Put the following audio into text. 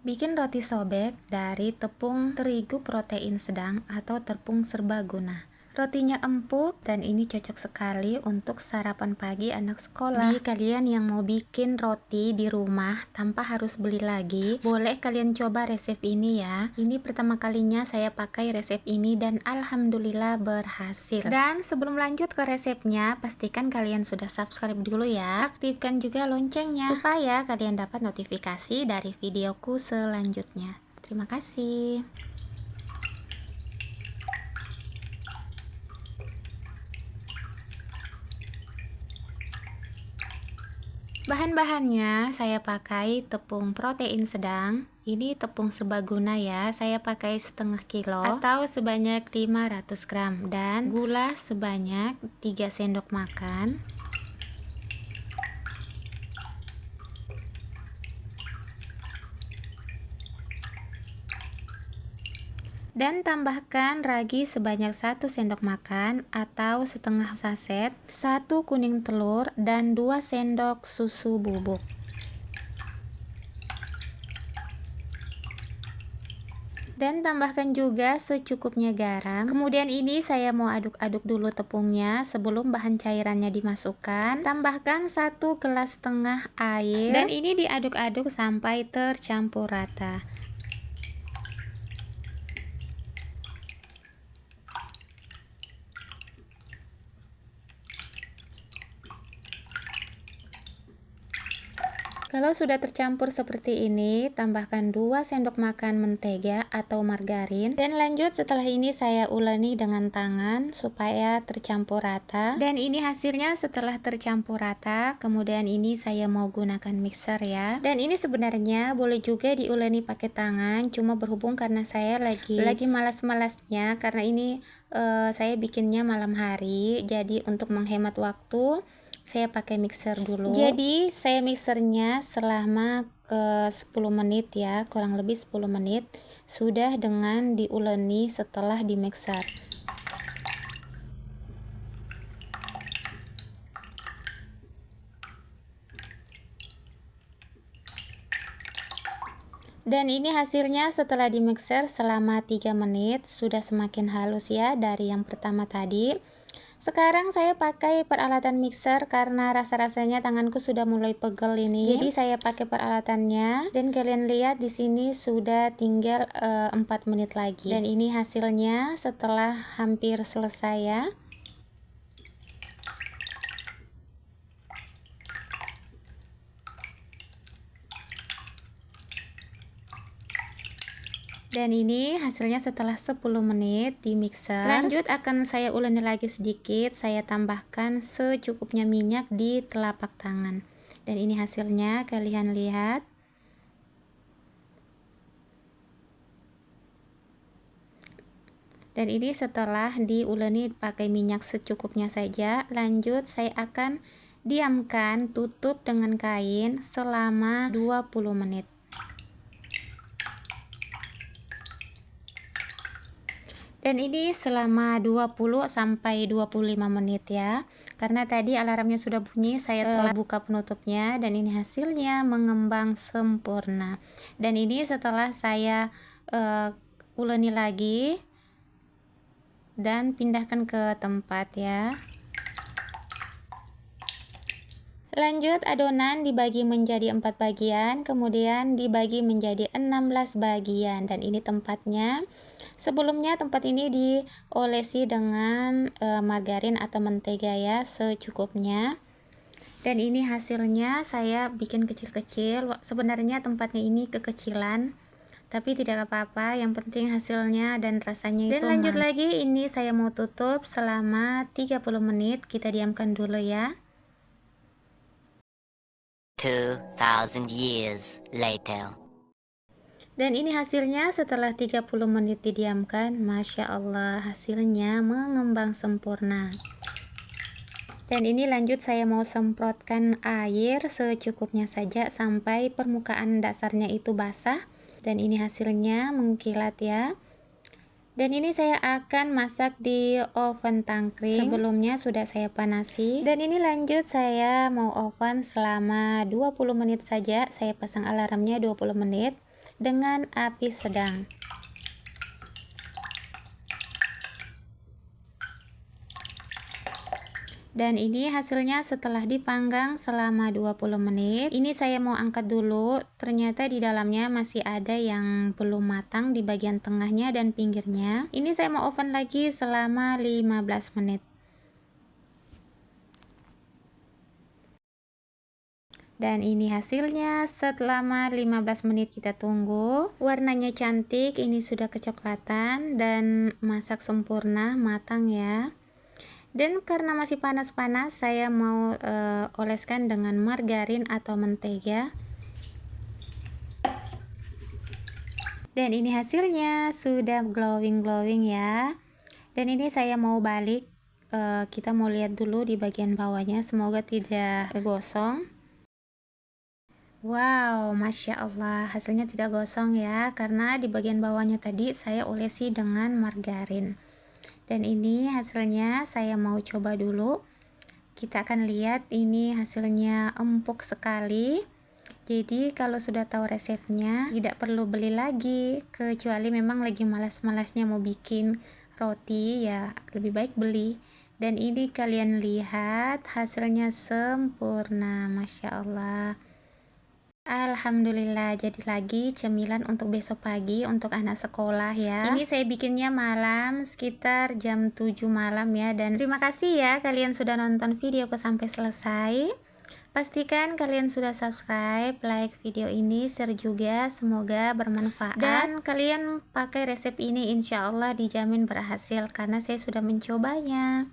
Bikin roti sobek dari tepung terigu protein sedang atau tepung serbaguna. Rotinya empuk dan ini cocok sekali untuk sarapan pagi anak sekolah. Di kalian yang mau bikin roti di rumah tanpa harus beli lagi, boleh kalian coba resep ini ya. Ini pertama kalinya saya pakai resep ini dan alhamdulillah berhasil. Dan sebelum lanjut ke resepnya, pastikan kalian sudah subscribe dulu ya. Aktifkan juga loncengnya supaya kalian dapat notifikasi dari videoku selanjutnya. Terima kasih. Bahan-bahannya saya pakai tepung protein sedang. Ini tepung serbaguna ya. Saya pakai setengah kilo atau sebanyak 500 gram dan gula sebanyak 3 sendok makan. Dan tambahkan ragi sebanyak 1 sendok makan atau setengah saset, 1 kuning telur, dan 2 sendok susu bubuk. Dan tambahkan juga secukupnya garam. Kemudian ini saya mau aduk-aduk dulu tepungnya sebelum bahan cairannya dimasukkan. Tambahkan 1 gelas setengah air dan ini diaduk-aduk sampai tercampur rata. Kalau sudah tercampur seperti ini, tambahkan 2 sendok makan mentega atau margarin. Dan lanjut setelah ini saya uleni dengan tangan supaya tercampur rata. Dan ini hasilnya setelah tercampur rata. Kemudian ini saya mau gunakan mixer ya. Dan ini sebenarnya boleh juga diuleni pakai tangan. Cuma berhubung karena saya lagi malas-malasnya. Karena ini saya bikinnya malam hari. Jadi untuk menghemat waktu, saya pakai mixer dulu. Jadi saya mixernya selama 10 menit ya, kurang lebih 10 menit sudah dengan diuleni setelah di mixer. Dan ini hasilnya setelah di mixer selama 3 menit sudah semakin halus ya dari yang pertama tadi. Sekarang saya pakai peralatan mixer karena rasa-rasanya tanganku sudah mulai pegel ini. Jadi saya pakai peralatannya dan kalian lihat di sini sudah tinggal 4 menit lagi. Dan ini hasilnya setelah hampir selesai ya. Dan ini hasilnya setelah 10 menit di mixer. Lanjut akan saya uleni lagi sedikit. Saya tambahkan secukupnya minyak di telapak tangan. Dan ini hasilnya kalian lihat. Dan ini setelah diuleni pakai minyak secukupnya saja. Lanjut saya akan diamkan tutup dengan kain selama 20 menit. Dan ini selama 20 sampai 25 menit ya. Karena tadi alarmnya sudah bunyi, saya telah buka penutupnya dan ini hasilnya mengembang sempurna. Dan ini setelah saya uleni lagi dan pindahkan ke tempat ya. Lanjut adonan dibagi menjadi 4 bagian, kemudian dibagi menjadi 16 bagian dan ini tempatnya. Sebelumnya tempat ini diolesi dengan margarin atau mentega ya secukupnya. Dan ini hasilnya saya bikin kecil-kecil. Sebenarnya tempatnya ini kekecilan, tapi tidak apa-apa, yang penting hasilnya dan rasanya itu. Dan lanjut lagi, ini saya mau tutup selama 30 menit. Kita diamkan dulu ya. 2000 years later. Dan ini hasilnya setelah 30 menit didiamkan. Masya Allah, hasilnya mengembang sempurna. Dan ini lanjut saya mau semprotkan air secukupnya saja sampai permukaan dasarnya itu basah. Dan ini hasilnya mengkilat ya. Dan ini saya akan masak di oven tangkring. Sebelumnya sudah saya panasi. Dan ini lanjut saya mau oven selama 20 menit saja. Saya pasang alarmnya 20 menit. dengan api sedang. Dan ini hasilnya setelah dipanggang selama 20 menit. Ini saya mau angkat dulu. Ternyata di dalamnya masih ada yang belum matang di bagian tengahnya dan pinggirnya. Ini saya mau oven lagi selama 15 menit. Dan ini hasilnya selama 15 menit kita tunggu. Warnanya cantik, ini sudah kecoklatan dan masak sempurna, matang ya. Dan karena masih panas-panas, saya mau oleskan dengan margarin atau mentega. Dan ini hasilnya sudah glowing-glowing ya. Dan ini saya mau balik, kita mau lihat dulu di bagian bawahnya, semoga tidak gosong. Wow, Masya Allah, hasilnya tidak gosong ya, karena di bagian bawahnya tadi saya olesi dengan margarin. Dan ini hasilnya saya mau coba dulu. Kita akan lihat ini hasilnya empuk sekali. Jadi kalau sudah tahu resepnya tidak perlu beli lagi, kecuali memang lagi malas-malasnya mau bikin roti ya lebih baik beli. Dan ini kalian lihat hasilnya sempurna, Masya Allah. Alhamdulillah, jadi lagi cemilan untuk besok pagi untuk anak sekolah ya. Ini saya bikinnya malam sekitar jam 7 malam ya. Dan terima kasih ya kalian sudah nonton videoku sampai selesai. Pastikan kalian sudah subscribe, like video ini, share juga, semoga bermanfaat. Dan kalian pakai resep ini insya Allah dijamin berhasil karena saya sudah mencobanya.